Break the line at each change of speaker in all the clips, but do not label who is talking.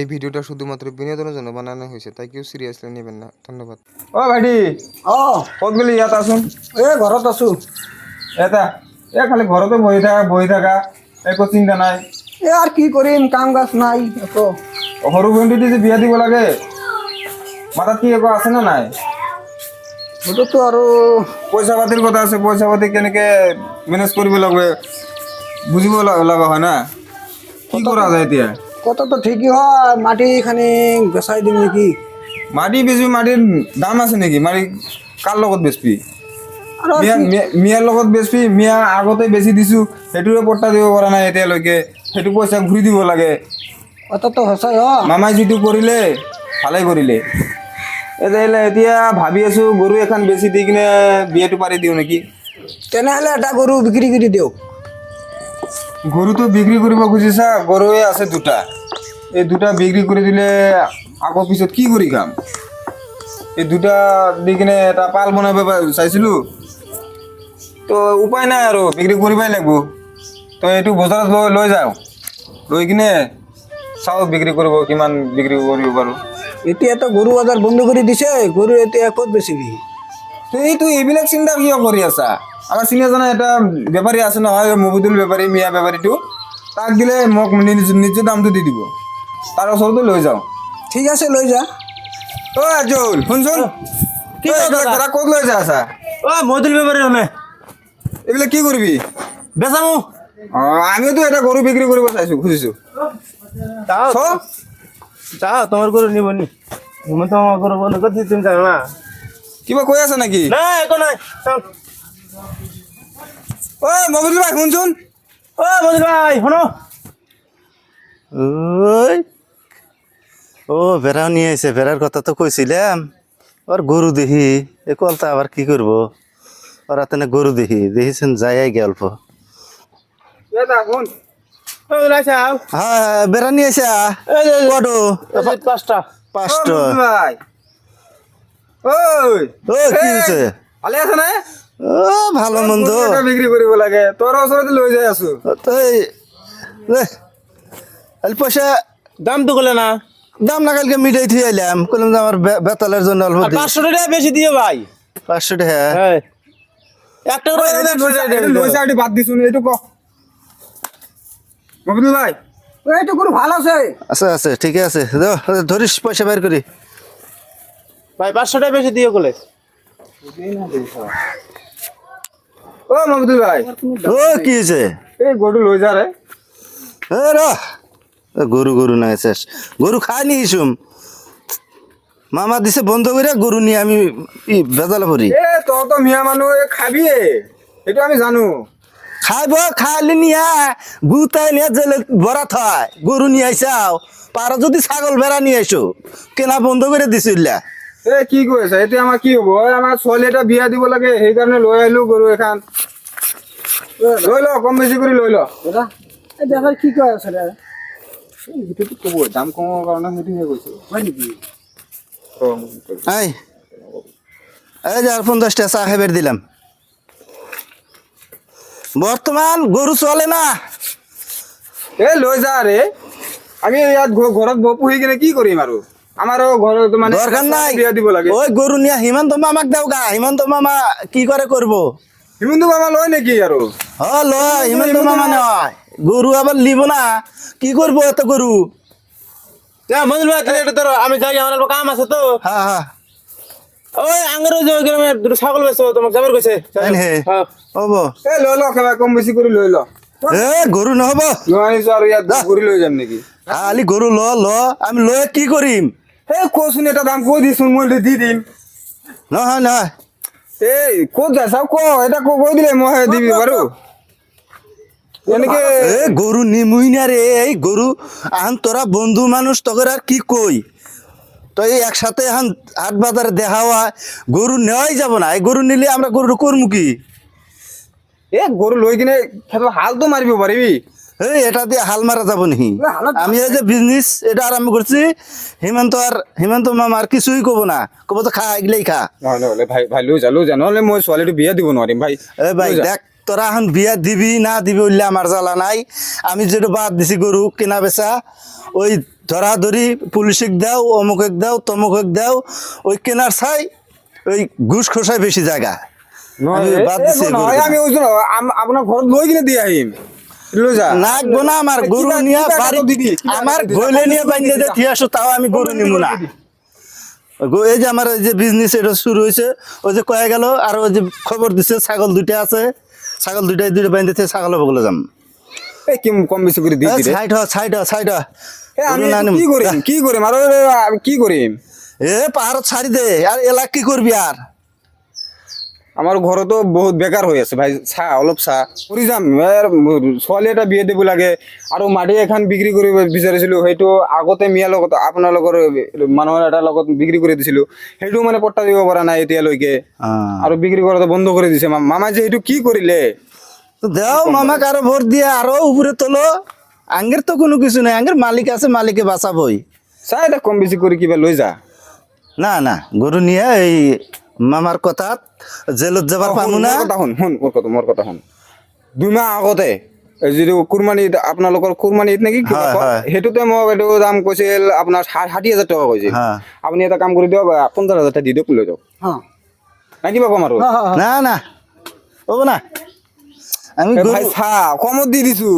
এই ভিডিওটা শুধুমাত্র বিনোদনের জন্য বানানো হয়েছে, তাই কেউ সিরিয়াসলি নেবেন না। ধন্যবাদ।
ও ভাইটি
অ
কত গেলি ইয়াত আসুন
এ ঘৰত আছো।
এটা খালি ঘৰতে বহি থাকা একো চিন্তা নাই।
এ আর কি কৰিম, কাম কাজ নাই একো।
সৰু ভণ্টিটো যে বিয়া দিব লাগে, মাথাত কি একো আছে না নাই?
সেইটোতো আৰু
পইচা পাতিৰ কথা আছে, পইচা পাতি কেনেকে মেনেজ কৰিব লাগে বুজিব লগা হয় না। কি কৰা যায় এতিয়া?
কথাটো ঠিকই হয়, মাটিখানি বেচাই দিম নেকি?
মাটি বেচবি, মাটিৰ দাম আছে নেকি? মাটি কাৰ লগত বেচবি?
আৰু
মিয়াৰ লগত বেচবি। মিয়া আগতে বেচি দিছোঁ, সেইটোৰে পট্টা দিব পৰা নাই এতিয়ালৈকে, সেইটো পইচা ঘূৰি দিব লাগে।
কথাটো সঁচাই হ।
মামাই যিটো কৰিলে ভালে কৰিলে। এতিয়া ভাবি আছোঁ গৰু এখন বেচি দি কিনে বিয়াটো পাৰি দিওঁ নেকি।
তেনেহ'লে এটা গৰু বিক্ৰী কৰি দিয়ক।
গৰুটো বিক্ৰী কৰিব খুজিছা? গৰুৱে আছে দুটা, এই দুটা বিক্ৰী কৰি দিলে আকৌ পিছত কি কৰি খাম? এই দুটা দি কিনে এটা পাল বনাব চাইছিলোঁ, তো উপায় নাই আৰু বিক্ৰী কৰিবই লাগিব। তো এইটো বজাৰত লৈ যাওঁ, লৈ কিনে চাওঁ বিক্ৰী কৰিব, কিমান বিক্ৰী কৰিব পাৰোঁ।
এতিয়াতো গৰু বজাৰ বন্ধ কৰি দিছে, গৰু এতিয়া ক'ত বেচিবি?
তো এইবিলাক চিন্তা কিয় কৰি আছা? আমাৰ চিনিয়ৰ জনা এটা বেপাৰী আছে নহয়, মবিদুল বেপাৰী, মিয়া বেপাৰীটো, তাক দিলে মোক নিজে দামটো দি দিব, তাৰ ওচৰতে লৈ যাওঁ।
ঠিক আছে, লৈ যা।
ও আজল শুনচোন, ক'ত লৈ যা আছা?
মধুল ব্যাপারে আমি
এইবিলাক কি কৰিবি?
বেচামু
আমিওতো এটা গৰু বিক্ৰী কৰিব খুজিছোঁ।
যাও তোমার গরু নিব নি তুমি তো আমার গরু বন্ধ করছি, তুমি জানো না?
কিবা কৈ আছা নেকি?
না একো নাই।
ও মবিদুল ভাই শুনচোন।
ও মধুল ভাই শোনো। ওই ও ভেড়াও নিয়ে এসে, ভেড়ার কথা তো কইছিলাম। আর গরু দেখি এ কলতা আবার কি করবো, ওরা তেনে গরু দেখিছেন যাই গে অল্প। হ্যাঁ বেড়া নিয়ে এসে কটো? পাঁচটা।
ভাই
ও কি হয়েছে?
ভালে আছে না?
ও ভালো মন্দ
বিক্ৰী কৰিব লাগে, তোৰ ওচৰতে লৈ যাই আছো।
পয়সা দাম তো গলে না, দাম না কালকে মিটাই থুই আইলাম, কইলাম যে আমার বেতালের জন্য অল্প 500 টাকা বেশি দিও ভাই। 500 টাকা হ্যাঁ একটা করে
বাদ দিছো এইটো ক মবিদুল ভাই।
এইটো গৰু ভাল আছে।
আছে আছে ঠিক আছে, ধরিস পয়সা বের করি ভাই। 500 টাকা বেশি দিও কলে।
ও মবিদুল ভাই,
ও কি হয়েছে?
এই গরু লৈ যা রে।
গরু নাই শেষ, গরু খাই নি ইসুম মামা দিছে বন্ধ করে, গরু নিয়ে আমি বেজালে পড়ি।
এ তোর তো মিয়া মানুষ খাবি, এটা আমি জানো।
খাইব, খাইলে নিয়া গুতাই নিয়ে জেলে ভরা থায়। গরু নিয়ে আইসাও, পারা যদি ছাগল ভেড়া নিয়ে আইসো, কেনা বন্ধ করে দিছিল।
এ কি কৈছা? এতিয়া আমাৰ কি হব? আমাৰ ছোৱালী এটা বিয়া দিব লাগে, সেইকাৰণে লৈ আহিলো গৰু এখন। লৈ ল, কম বেছি কৰি লৈ ল।
এই বেপাৰ কি কৈ আছে ৰে?
সেইটোতো ক'ব, দাম কমৰ কাৰণে সেইটোহে কৈছে।
হয় নেকি?
এই যে আর 50টা চা খাইবার দিলাম। বর্তমান গরু চলে না।
এ লৈ যা ৰে, আমি ইয়াত ঘৰত পুহি কিনে কি কৰিম আৰু? আমাৰো ঘৰত মানে
দরকার নাই,
বিয়া দিব লাগে।
ওই গরু নিয়ে হিমন্ত মামাক দাও গা। হিমন্ত মামা কি করে করবো?
হিমন্ত মামা লয় নেকি আৰু?
লয়, হিমন্ত মামা নয়। গরু আবার লিব না, কি করবো এত গরু? মঞ্জুর ভাই এটা ধরো, আমি যাই, আমার অল্প কাম আছে তো। হ্যাঁ হ্যাঁ ওই আঙ্গুর যে গ্রামে দুটো ছাগল বেচো, তোমাকে যাবার কইছে। হবো
এ লৈ ল, কিবা কম বেছি কৰি লৈ ল।
এ গরু নহব,
লৈ আনিছো আৰু ইয়াত ঘূৰি লৈ যাম নেকি?
খালি গরু ল আমি লয়ে কি করিম?
এই কচোন, এটা দাম কৈ দিছোন, মই দি দিম।
নহয় নহয়
এই ক'ত যাই চাও, এটা কৈ দিলে মই দিবি বাৰু। এনেকে
এ গরু নিমুই না রে, এই গরু আহান তোরা বন্ধু মানুষ, তোকে আর কি কই? তো এই একসাথে এখন হাট বাজারে দেখা হয়, গরু নেওয়াই যাব না। এই গরু নিলে আমরা গরু করবো কি?
এ গরু লৈ কিনে খেত হালতো মারিব পাৰিবি।
এই এটা দিয়ে হাল মারা যাবো নি? আমি এই যে বিজনেস এটা আরম্ভ করছি, হিমন্ত মামা আর কিছুই কব না, কব তো খা, এগুলাই খা।
নহ'লে ভাই লৈ যা, নহ'লে মই ছোৱালীটো বিয়া দিব নোৱাৰিম ভাই।
এ ভাই দেখ, তোরা এখন বিয়া দিবি না দিবি বললে আমার জ্বালা নাই। আমি যেটা বাদ দিছি গরু কেনা বেচা, ওই ধরাধরি পুলিশে দাও, অমুকে দাও, তমুকে দাও, ওই কেনার ছাই ওই ঘুষ খোসায় বেশি জায়গা। আমি বাদ দিছি এগুলো।
আমি ওই জন্য আপনার ঘর লই কিনে দিয়ে আহিম লই যা
নাকবো না আমার গরু
কিবা-
নিয়ে
কিবা
বাড়ি
টাকা দিবি, কিবা
আমার
টাকা দিবি,
গইলে নিয়ে
কম বেশি
বাইন্দে
করে
দিয়ে আসো, তাও আমি গরু নিব না। এই যে আমার এই যে বিজনেস এটা শুরু হয়েছে, ওই যে কয়ে গেল, আর ওই যে খবর দিছে ছাগল দুইটা আছে, ছাগল দুইটা বাইন্দে ছাগল বগলে যাম।
এই কি কম বেশি করে দিই রে
সাইড
আমি কি করিম কি করিম আর আমি কি করিম
এ পাহাড় ছাড়ি দে, আর এলাক কি করবি আর?
আমার ঘরে তো বহুত বেকার হয়ে আছে ভাই, চা অলপ চা কৰি যাম। ছোৱালী এটা বিয়ে দিব লাগে আৰু মাটি এখন বিক্ৰী কৰিব বিচাৰিছিলো, সেইটো আগতে মিয়াৰ লগত আপোনালোকৰ মানুহৰ এটাৰ লগত বিক্ৰী কৰি দিছিলো, সেইটো মানে পট্টা দিব পৰা নাই এতিয়ালৈকে, আৰু বিক্ৰী কৰাটো বন্ধ কৰি দিছে। মামাই যে সেইটো কি কৰিলে?
তো দেও মামা কারো ভোট দিয়ে আরো উপরে তোলো। আঙ্গের তো কোনো কিছু নাই, আঙ্গের মালিক আছে, মালিকে বাঁচাবই।
চা এটা কম বেছি কৰি কিবা লৈ যা।
না না গরু নিয়ে এই মামার কথা জেলত যাবার পামু না।
মোৰ কথা শুন 2 মাহ আগতে এই যিটো কুৰমানীত আপোনালোকৰ কুৰমানীত নেকি কিবা
হয়,
কয়,
হয়।
সেইটোতে মোক এইটো দাম কৈছিল আপোনাৰ 60,000 টকা কৈছিল।
হ্যাঁ।
আপুনি এটা কাম কৰি দিয়ক 50,000 টকা দি দিয়ক, লৈ যাওক না কিবা কম আৰু।
না না ও না আমি
এ
গরু
ভাই চা কমত দি দিছো,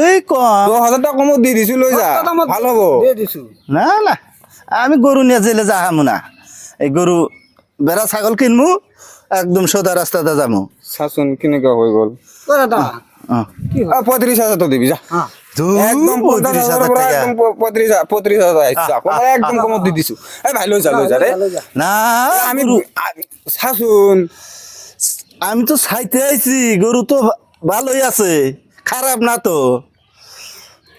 এই কম
10,000 টকা কমত দি দিছো, লৈ যা ভাল হ'ব।
দিয়ে দিছো।
না না আমি গরু নিয়ে জেলে যাহামু না। এই গরু বেড়া ছাগল কিনমু, একদম সোজা রাস্তাতে যামু।
চাচোন কেনেকুৱা হৈ গ'ল।
দাদা
35,000 টকা দিবি যা, একদম 50,000 পৰা একদম 35,000 আহিছে, একদম কমত দি দিছো। এই ভাই লৈ যা ৰে
না
আমি
গরু
চাচোন।
আমি তো চাইতে আইছি, গরু তো ভালোই আছে, খারাপ না তো,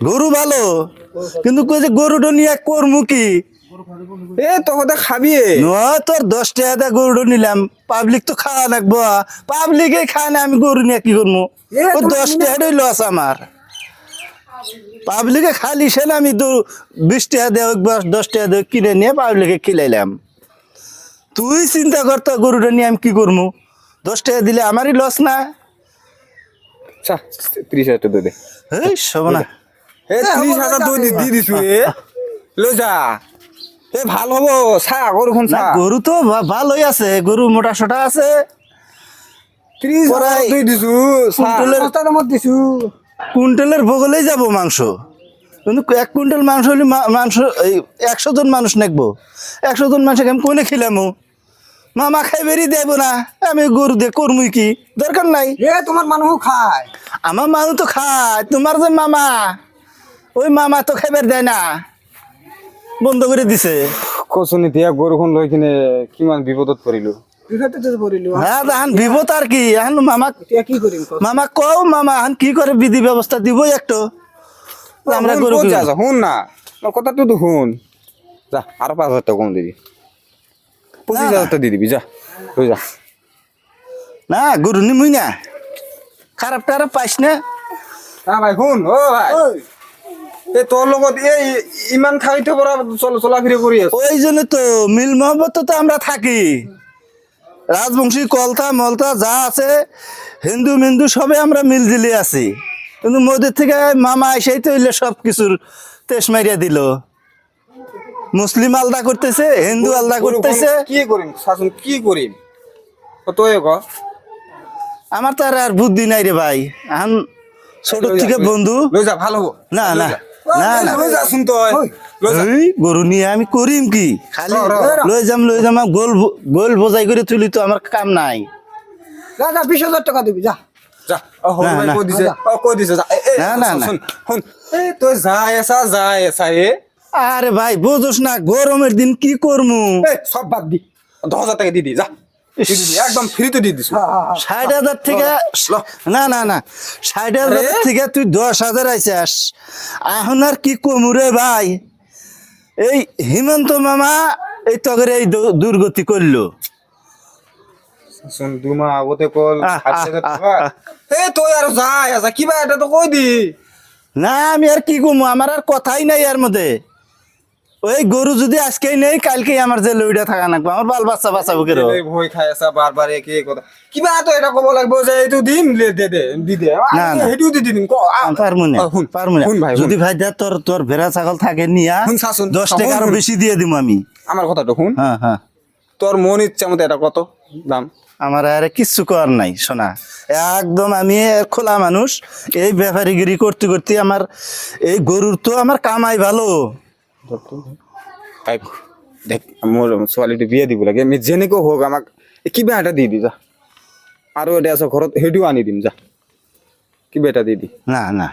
গরু ভালো, কিন্তু কই যে গরুটা নিয়ে করমু কি?
এ তহঁতে খাবি
নয় তোর 10 টাকা দিয়ে গরুটা নিলাম, পাবলিক তো খাওয়া লাগবো, পাবলিকে খায় না, আমি গরু নিয়ে কি করবো? ও 10 টাকাটাই লস আমার, পাবলিকে খালি সে না, আমি 20 টাকা দিয়ে 10 টাকা দিয়ে কিনে নিয়ে পাবলিকে খিলাইলাম। তুই চিন্তা কর তো গরুটা নিয়ে আমি কি করবো? 10 টাকা দিলে আমারই লস না?
চা 30,000 টকা দে।
এই শোভ না,
এ 30,000 টকা দি দিছো এ, লৈ যা। এ ভাল হ'ব, চা গৰুখন
না
চা।
গরু তো ভালোই আছে, গরু মোটা সোটা আছে,
30,000 দি দিছো, চা।
সস্তা দামত দিছো।
কুইন্টালের বগলেই যাব মাংস, কিন্তু 1 কুইন্টাল মাংস হলে মাংস এই 100 জন মানুষ নেকবো, 100 জন মানুষকে আমি কোনে খিলামু? মামা খাইবেরই দেব না, আমি গরু দিয়ে করমুই কি? দরকার নাই।
তোমার মানুহ খায়।
আমার মানুষ তো খায়, তোমার যে মামা, ওই মামা তো খাইবার দেয় না, বন্ধ করে দিছে।
কচোন এতিয়া গৰুখন লৈ কিনে কিমান বিপদত পৰিলো।
বিঘাতে পৰিলো।
হ্যাঁ এখন বিপদ আর কি, এখন মামা
এতিয়া কি কৰিম?
মামা কও, মামা এখন কি করে বিধি ব্যবস্থা দিবই একটু, আমরা গরু
ক'ত
কিনবো।
যা শুন না, মোৰ কথাটো তো শুন। যা আৰু 5,000 টকা কম দিবি, 25,000 টকা দি দিবি, যা লৈ যা।
না গরু নিমুই না, খারাপ টারাপ পাইস না।
ভাই শুন, অ ভাই এই তোর লগত এই ইমান ঠাইতে পৰা চলাফিরে কৰি আছো।
ওই জন্য তো মিল মহব্বত তো আমরা থাকি, রাজবংশী কলতা মলতা যা আছে, হিন্দু মিন্দু সবে আমরা মিলজিলি আছি, কিন্তু মোদের থেকে মামা এসেই তো হইলে সব কিছুর তেস মারিয়া দিল। মুসলিম আলাদা করতেছে, হিন্দু আলাদা করতেছে,
কি কৰিম চাচোন, কি কৰিম তই ক।
আমার তো আর বুদ্ধি নাই রে ভাই, এখন ছোট থেকে বন্ধু।
লৈ যা, ভাল হ'ব।
না না না না
লৈ যাচোন তই, লৈ যা।
এই গরু নিয়ে আমি করিম কি? খালি লই যাম গোল বোঝাই করে তুলি তো আমার কাম নাই।
দাদা 20,000 টাকা দিবি যা।
যা সৰু
না,
ভাই
না।
কৈ দিছে, কৈ দিছে যা।
না, না, না।
শুন শুন, এই তই যাই আছা এ
আরে ভাই বোঝোস না, গরমের দিন কি করমু?
এই সব বাদ দি, 10,000 টাকা দি দি যা, দি দি, একদম ফ্রিতে দি দিছো।
60,000 থেকে না না না 60,000 থেকে তুই 10,000 আইসাস, এখন আর কি কমু রে ভাই? এই হিমন্ত মামা এই তগরে এই দুর্গতি করলো।
শুন 2 মাহ আগতে কল
আহ,
60,000
আহ,
টাকা।
আহ।
এই তই আৰু যাই আছা কিবা এটা তো কৈ দি।
না আমি আর কি কমু, আমার আর কথাই নাই এর মধ্যে। ওই গরু যদি আজকেই নেই কালকেই আমার যে লইটা থাকা নাকবো আমার বাল বাচ্চা বাঁচাবো কেন
এই ভয় খাই আছা বারবার একে কথা কিবা তো এটা কব লাগবো যে এইটো দিম দি দে
না, না।
হেইটো দি দিম ক
পারমু না
শুন,
পারমু না
শুন ভাই,
যদি ভাই দে তোর ভেড়া ছাগল থাকে নিয়া
শুন, শাশুন,
10 টাকা আরো
শুন।
বেশি দিয়ে দিব আমি।
আমার কথাটা শুন
হ্যাঁ হ্যাঁ
তোর মন ইচ্ছা মতো এটা কত দাম
আমার আরে কিচ্ছু কর নাই শোনা একদম আমি খোলা মানুষ এই ব্যাপারীগিরি করতে করতে আমার এই গরুর তো আমার কামাই ভালো।
ভাই দেখ মোর ছোৱালীটো বিয়ে দিব লাগে আমি যেনেকৈ হোক আমাক কিবা এটা দি দি যা আৰু এটা আছে ঘৰত সেইটোও আনি দিম যা কিবা এটা দি দি
না না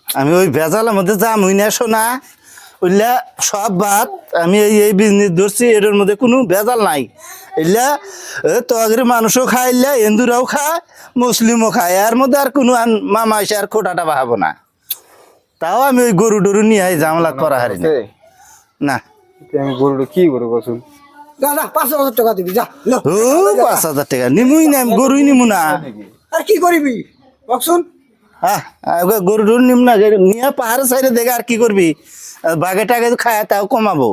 আমি ওই ভেজালের মধ্যে যাম হই না শোনা ওইলা সব বাদ আমি এই বিজনেস ধরছি এটার মধ্যে কোনো ভেজাল নাই এগুলা তগের মানুষও খায় এগুলা হিন্দুরাও খায় মুসলিমও খায় এর মধ্যে আর কোনো মামা এসে আর খোটাটা বাহাবো না তাও আমি ওই গরু টরু নিয়ে জামলা করা হারি না। না
এতিয়া আমি গৰুটো কি কৰো কচোন
যা যা 5,000 টাকা দিবি যা লো।
ও 5,000 টাকা নিমুই না আমি গরুই নিমু না।
আর কি করবি ককসুন
হ্যাঁ গরু টরু নিম না নিয়ে পাহাড় সাইডে দেখে আর কি করবি বাঘে টাগে খায় তাও কমাবো।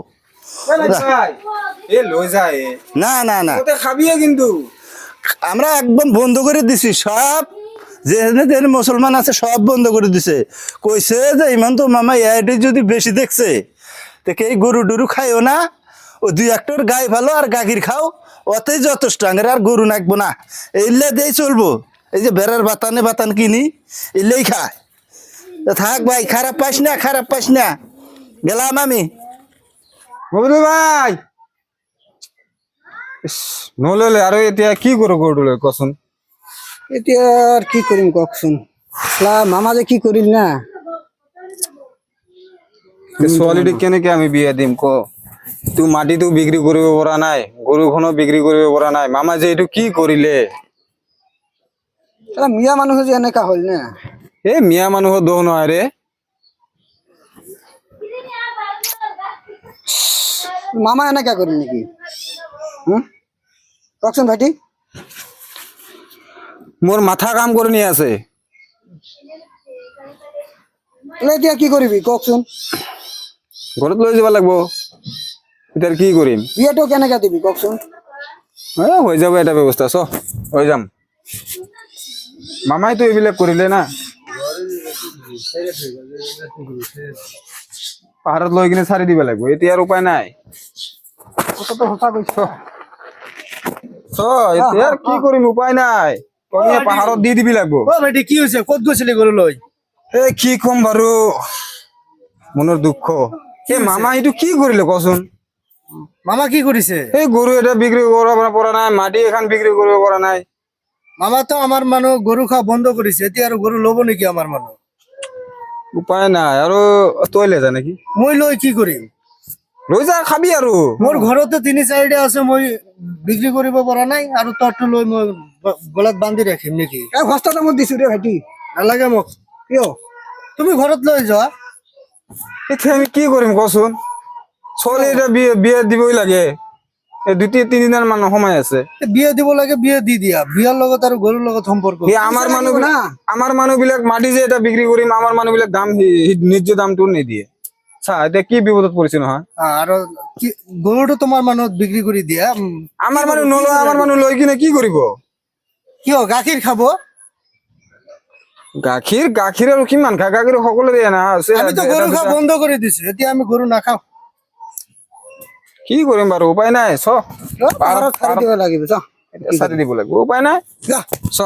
এ লৈ যায়
না না না
ওতে খাবিয়ে কিন্তু
আমরা একদম বন্ধ করে দিছি সব যে মুসলমান আছে সব বন্ধ করে দিছে কইছে যে ইমান তো মামা এটি যদি বেশি দেখছে দেখে এই গরু টরু খাইও না ও 2-1টার গাই ভালো আর গাগির খাও ওতেই যথেষ্ট আঙের আর গরু নাকবো না এইলে দিয়ে চলবো এই যে বেড়ার বাতান কিনি এলেই খায় তা থাক ভাই খারাপ পাইস না গেলাম আমি।
ববিলু ভাই নললে আৰু এতিয়া কি কৰো গৰুটো লৈ কচোন
এতিয়া আর কি করিম ককসুন মামা যে কি করিল না
ছোৱালীটো কেনেকে আমি বিয়া দিম ক তোৰ মাটিটো বিক্ৰী কৰিব পৰা নাই গৰুখনো বিক্ৰী কৰিব পৰা নাই মামা যে এইটো কি কৰিলে
তারা মিয়া মানুষ যে এনেকা হল না
এই মিয়া মানুহৰ দোষ নহয় ৰে
মামা এনেকা করিল নাকি ককসুন ভাইটি
মোৰ মাথা কাম কৰি নি আছে
এতিয়া কি করবি ককসুন
ঘৰত লৈ যাব লাগিব এতিয়া কি কৰিম
বিয়েটো কেনেকা দিবি ককসুন
হৈ যাব এটা ব্যৱস্থা চ হৈ যাম মামাইতো এইবিলাক কৰিলে না পাহাৰত লৈ কিনে চাৰি দিব লাগিব এতিয়া আৰু উপায় নাই
কথাটো সঁচা কৈছ
চ এতিয়া আৰু কি কৰিম উপায় নাই তই পাহাৰত দি দিবি লাগিব
ও বেটি কি হয়েছে কত গৈছিলি গরু লই
এই কি কম বাৰু মনৰ দুখ এই মামা এইটো কি কৰিলে কচোন
মামা কি করেছে
এই গৰু এটা বিক্ৰী কৰিব পৰা নাই মাটি এখন বিক্ৰী কৰিব পৰা নাই
মামা তো আমার মানুষ গরু খাওয়া বন্ধ করেছে এতে আর গরু লব নাকি আমার মানুষ
উপায় নাই আৰু তই লে যা নেকি
মই লই কি করিম
লৈ যা খাবি আৰু
মোর ঘরতে 3-4টা আছে মই বিক্রি করিব পৰা নাই আর তোরটো লই মই গলাত বান্ধি রাখিম নাকি
সস্তা দামত দিছো রে ভাইটি
নালাগে মোক
কিয়
তুমি ঘৰত লৈ যোৱা
এতিয়া আমি কি কৰিম কচোন ছোৱালী এটা বিয়া দিবই লাগে এই 2-3 দিনৰ মানুহ সময় আছে
বিয়ে দিব লাগে বিয়ে দি দিয়া বিয়ার লগত আর গরুর লগত সম্পর্ক
সি আমাৰ মানুহ বিলাক মাটি যে এটা বিক্ৰী কৰিম আমাৰ মানুহ বিলাক দাম নিজ দামটো নিদিয়ে চা এতিয়া কি বিপদত পৰিছে নহয়
আর কি গরুটো তোমার মানুষ বিক্রি করে দিয়া
আমাৰ মানুহ নলয় আমাৰ মানুহ লৈ কিনে কি কৰিব
কিয় গাখীৰ খাব
গাখীৰ আৰু কিমান খা গাখীৰ সকলো দিয়ে না
আমি তো গরু খাওয়া বন্ধ করে দিছি এতিয়া আমি গরু না খাও
কি কৰিম বাৰু উপায় নাই চ
পাহাৰত ছাড়ি দিব লাগিব যা
চাৰি দিব লাগিব উপায় নাই
যা
চ